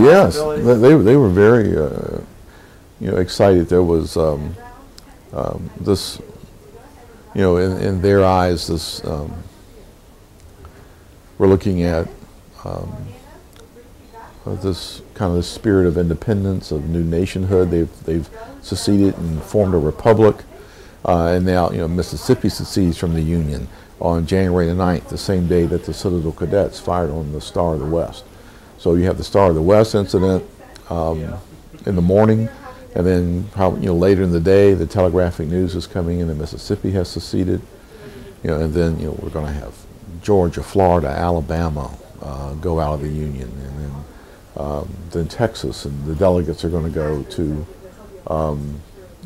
Yes, they were very excited. There was this, in their eyes, this we're looking at this kind of the spirit of independence, of new nationhood. They've seceded and formed a republic, and now Mississippi secedes from the Union on January the 9th, the same day that the Citadel Cadets fired on the Star of the West. So you have the Star of the West incident in the morning, and then probably later in the day, the telegraphic news is coming in that Mississippi has seceded, and then we're going to have Georgia, Florida, Alabama go out of the Union, and then Texas, and the delegates are going to go to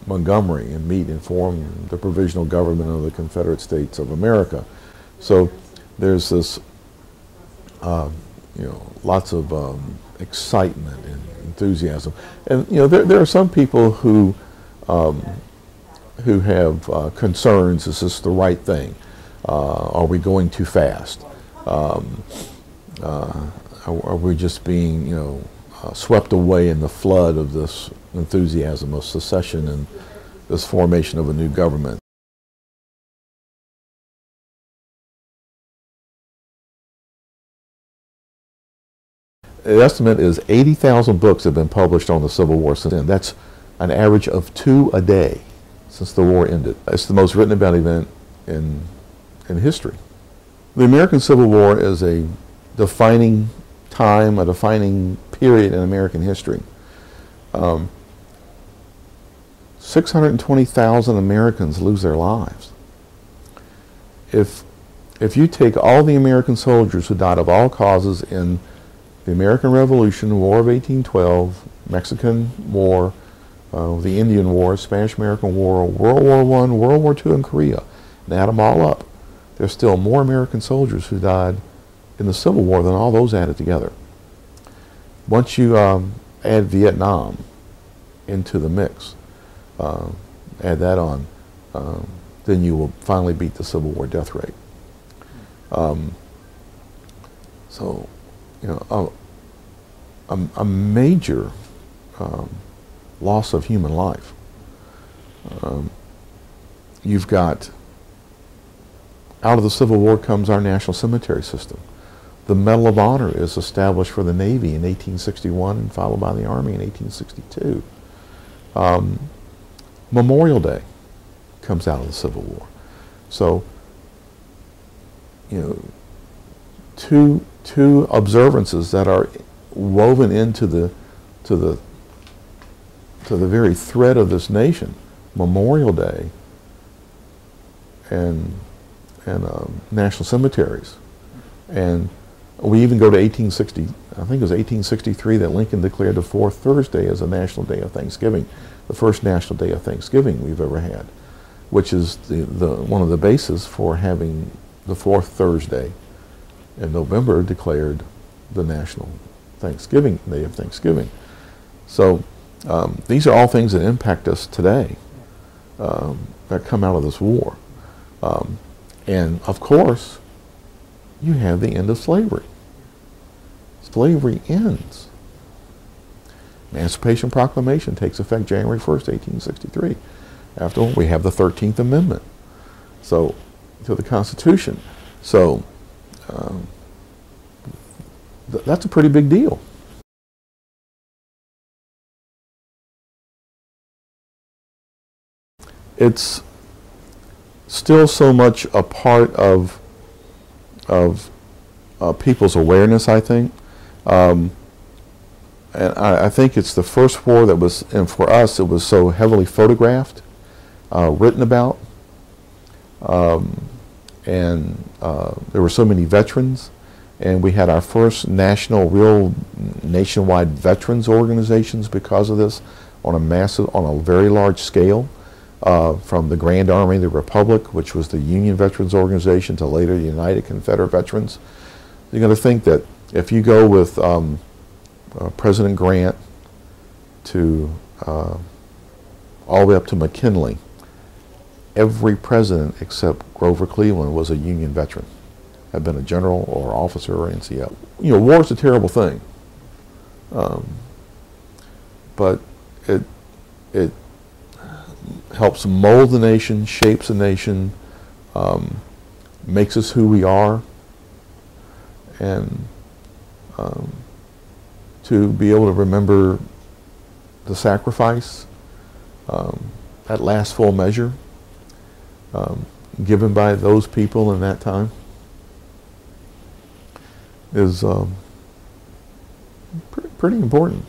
Montgomery and meet and form the provisional government of the Confederate States of America. So there's this, lots of excitement and enthusiasm, and there are some people who have concerns: is this the right thing? Are we going too fast? Are we just being swept away in the flood of this enthusiasm of secession and this formation of a new government? The estimate is 80,000 books have been published on the Civil War since then. That's an average of 2 a day since the war ended. It's the most written about event in history. The American Civil War is a defining time, a defining period in American history. 620,000 Americans lose their lives. If you take all the American soldiers who died of all causes in the American Revolution, War of 1812, Mexican War, the Indian War, Spanish-American War, World War I, World War II, and Korea, and add them all up, there's still more American soldiers who died in the Civil War than all those added together. Once you add Vietnam into the mix, add that on, then you will finally beat the Civil War death rate. So, a major loss of human life. You've got, out of the Civil War comes our national cemetery system. The Medal of Honor is established for the Navy in 1861 and followed by the Army in 1862. Memorial Day comes out of the Civil War. So, two observances that are woven into the very thread of this nation: Memorial Day and national cemeteries. And we even go to 1860. I think it was 1863 that Lincoln declared the fourth Thursday as a national day of Thanksgiving, the first national day of Thanksgiving we've ever had, which is one of the bases for having the fourth Thursday in November declared the national Thanksgiving Day of Thanksgiving. So these are all things that impact us today, that come out of this war. And of course, you have the end of slavery. Slavery ends. Emancipation Proclamation takes effect January 1st, 1863. After we have the 13th Amendment, so to the Constitution. So that's a pretty big deal. It's still so much a part of people's awareness, I think. And I think it's the first war that was, and for us, it was so heavily photographed, written about, and there were so many veterans, and we had our first real nationwide veterans organizations because of this, on a very large scale, from the Grand Army of the Republic, which was the Union Veterans Organization, to later the United Confederate Veterans. You're going to think that if you go with President Grant to all the way up to McKinley, every president except Grover Cleveland was a Union veteran, had been a general or officer or NCO. War is a terrible thing. But it helps mold the nation, shapes the nation, makes us who we are, and to be able to remember the sacrifice at last full measure given by those people in that time is pretty important.